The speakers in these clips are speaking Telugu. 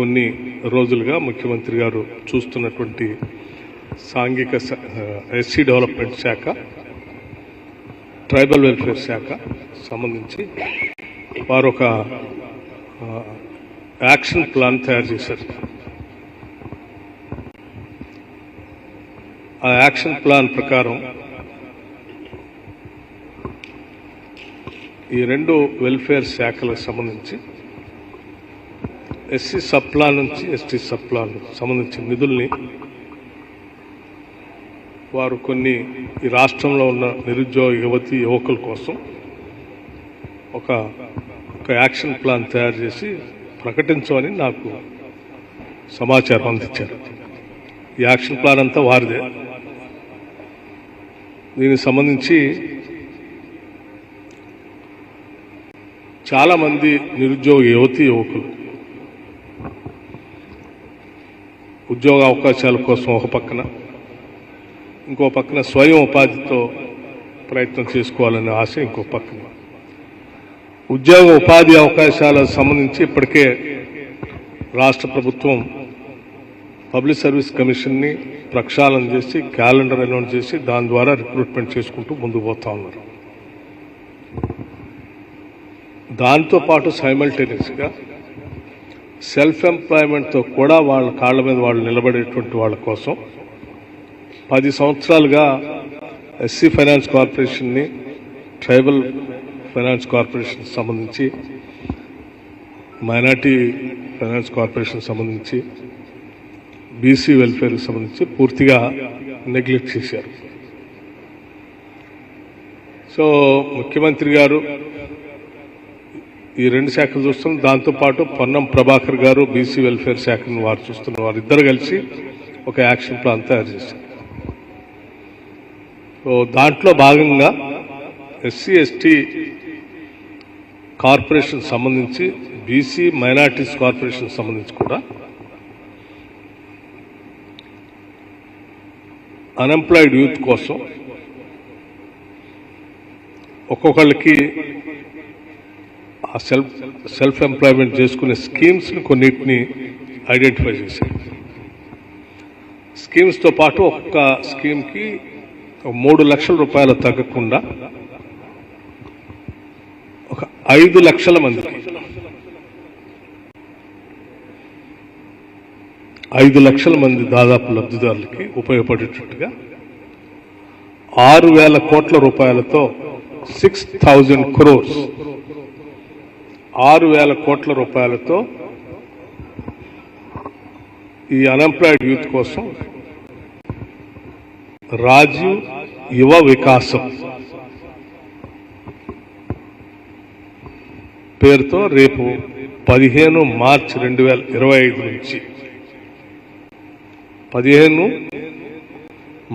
కొన్ని రోజులుగా ముఖ్యమంత్రి గారు చూస్తున్నటువంటి సాంఘిక ఎస్సీ డెవలప్మెంట్ శాఖ, ట్రైబల్ వెల్ఫేర్ శాఖ సంబంధించి వారు ఒక యాక్షన్ ప్లాన్ తయారు చేశారు. ఆ యాక్షన్ ప్లాన్ ప్రకారం ఈ రెండు వెల్ఫేర్ శాఖలకు సంబంధించి ఎస్సీ సబ్ ప్లాన్ నుంచి ఎస్టీ సబ్ ప్లాన్ సంబంధించిన నిధుల్ని వారు కొన్ని ఈ రాష్ట్రంలో ఉన్న నిరుద్యోగ యువతి యువకుల కోసం ఒక యాక్షన్ ప్లాన్ తయారు చేసి ప్రకటించమని నాకు సమాచారం అందించారు. ఈ యాక్షన్ ప్లాన్ అంతా వారిదే. దీనికి సంబంధించి చాలామంది నిరుద్యోగ యువతి యువకులు ఉద్యోగ అవకాశాల కోసం ఒక పక్కన, ఇంకో పక్కన స్వయం ఉపాధితో ప్రయత్నం చేసుకోవాలనే ఆశ ఇంకో పక్కన. ఉద్యోగ ఉపాధి అవకాశాలకు సంబంధించి ఇప్పటికే రాష్ట్ర ప్రభుత్వం పబ్లిక్ సర్వీస్ కమిషన్ని ప్రక్షాళన చేసి క్యాలెండర్ అనౌన్స్ చేసి దాని ద్వారా రిక్రూట్మెంట్ చేసుకుంటూ ముందుకు పోతా ఉన్నారు. దాంతోపాటు సైమల్టేనియస్గా సెల్ఫ్ ఎంప్లాయ్మెంట్తో కూడా వాళ్ళ కాళ్ళ మీద వాళ్ళు నిలబడేటువంటి వాళ్ళ కోసం 10 సంవత్సరాలుగా ఎస్సీ ఫైనాన్స్ కార్పొరేషన్ని, ట్రైబల్ ఫైనాన్స్ కార్పొరేషన్ సంబంధించి, మైనార్టీ ఫైనాన్స్ కార్పొరేషన్ సంబంధించి, బీసీ వెల్ఫేర్కి సంబంధించి పూర్తిగా నెగ్లెక్ట్ చేశారు. సో ముఖ్యమంత్రి గారు ఈ రెండు శాఖలు చూస్తున్నారు. దాంతోపాటు పొన్నం ప్రభాకర్ గారు బీసీ వెల్ఫేర్ శాఖను వారు చూస్తున్నారు. వారిద్దరు కలిసి ఒక యాక్షన్ ప్లాన్ తయారు చేశారు. సో దాంట్లో భాగంగా ఎస్సీ ఎస్టీ కార్పొరేషన్ సంబంధించి, బీసీ మైనార్టీస్ కార్పొరేషన్ సంబంధించి కూడా అన్ఎంప్లాయిడ్ యూత్ కోసం ఒక్కొక్కళ్ళకి ఆ సెల్ఫ్ ఎంప్లాయ్మెంట్ చేసుకునే స్కీమ్స్ని కొన్నిటిని ఐడెంటిఫై చేశారు. స్కీమ్స్తో పాటు ఒక్క స్కీమ్కి 3 లక్షల రూపాయలు తగ్గకుండా ఒక 5 లక్షల మందికి 5 లక్షల మంది దాదాపు లబ్ధిదారులకి ఉపయోగపడేటట్టుగా 6,000 కోట్ల రూపాయలతో 6,000 crores 6,000 కోట్ల రూపాయలతో ఈ అన్ఎంప్లాయిడ్ యూత్ కోసం రాజీవ్ యువ వికాసం పేరుతో రేపు 15 మార్చి 2025 నుంచి 15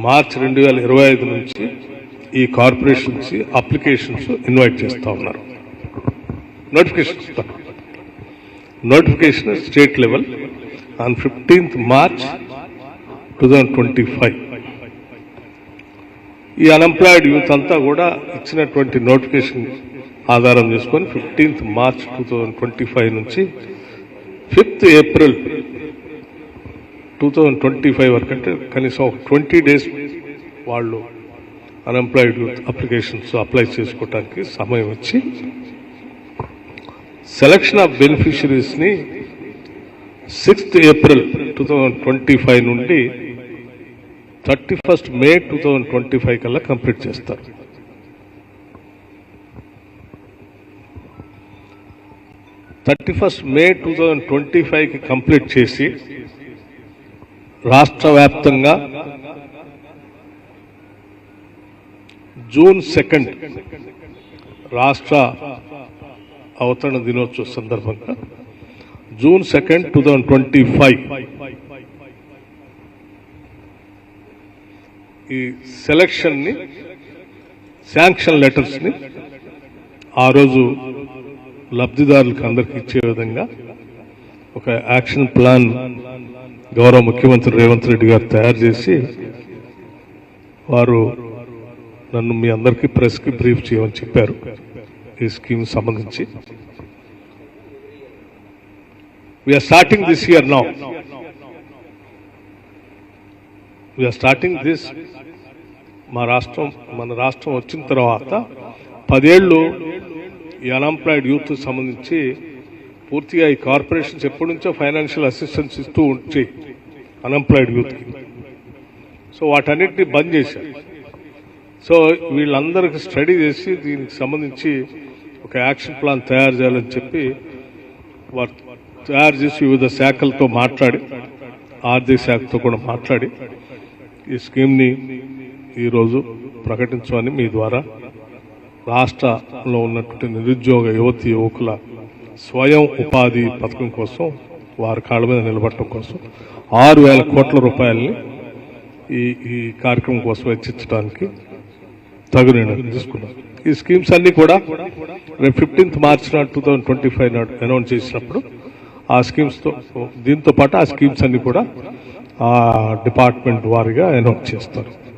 మార్చి 2025 నుంచి ఈ కార్పొరేషన్స్ అప్లికేషన్స్ ఇన్వైట్ చేస్తా ఉన్నారు. Notification state level on 15th March 2025. ఈ అన్ఎంప్లాయిడ్ యూత్ అంతా కూడా ఇచ్చినటువంటి నోటిఫికేషన్ ఆధారం చేసుకొని 15th March 2025 నుంచి 5th April 2025 వరకు, అంటే కనీసం 20 days వాళ్ళు అన్ఎంప్లాయిడ్ యూత్ అప్లికేషన్స్ అప్లై చేసుకోవడానికి సమయం ఇచ్చి సెలక్షన్ ఆఫ్ బెనిఫిషరీస్ని 6th April 2025 నుండి 31st May 2025 కల్లా కంప్లీట్ చేస్తారు. May 2025కి కంప్లీట్ చేసి రాష్ట్ర వ్యాప్తంగా June 2 రాష్ట్ర అవతరణ దినోత్సవ సందర్భంగా June 2, 2025 ఈ సెలక్షన్ని, శాంక్షన్ లెటర్స్ని ఆ రోజు లబ్ధిదారులకు అందరికి ఇచ్చే విధంగా ఒక యాక్షన్ ప్లాన్ గౌరవ ముఖ్యమంత్రి రేవంత్ రెడ్డి గారు తయారు చేసి వారు నన్ను మీ అందరికీ ప్రెస్కి బ్రీఫ్ చేయమని చెప్పారు. ఈ స్కీమ్ సంబంధించి we're starting this year now. We're starting this. మన రాష్ట్రం వచ్చిన తర్వాత 10 ఏళ్ళు ఈ అన్ఎంప్లాయిడ్ యూత్ సంబంధించి పూర్తిగా ఈ కార్పొరేషన్స్ ఎప్పటి నుంచో ఫైనాన్షియల్ అసిస్టెన్స్ ఇస్తూ ఉంచి అన్ఎంప్లాయిడ్ యూత్కి. సో వాటన్నిటిని బంద్ చేశారు. సో వీళ్ళందరికీ స్టడీ చేసి దీనికి సంబంధించి ఒక యాక్షన్ ప్లాన్ తయారు చేయాలని చెప్పి వారు తయారు చేసి వివిధ శాఖలతో మాట్లాడి, ఆర్థిక శాఖతో కూడా మాట్లాడి ఈ స్కీమ్ని ఈరోజు ప్రకటించమని మీ ద్వారా రాష్ట్రంలో ఉన్నటువంటి నిరుద్యోగ యువకుల స్వయం ఉపాధి పథకం కోసం, వారి కాళ్ళ మీద నిలబడటం కోసం 6,000 కోట్ల రూపాయలని ఈ కార్యక్రమం కోసం వెచ్చించడానికి తగు నిర్ణయం తీసుకున్నాం. ఈ స్కీమ్స్ అన్ని కూడా రేపు 15th March 2025 నాడు అనౌన్స్ చేసినప్పుడు ఆ స్కీమ్స్తో దీంతో పాటు ఆ స్కీమ్స్ అన్ని కూడా ఆ డిపార్ట్మెంట్ వారీగా అనౌన్స్ చేస్తారు.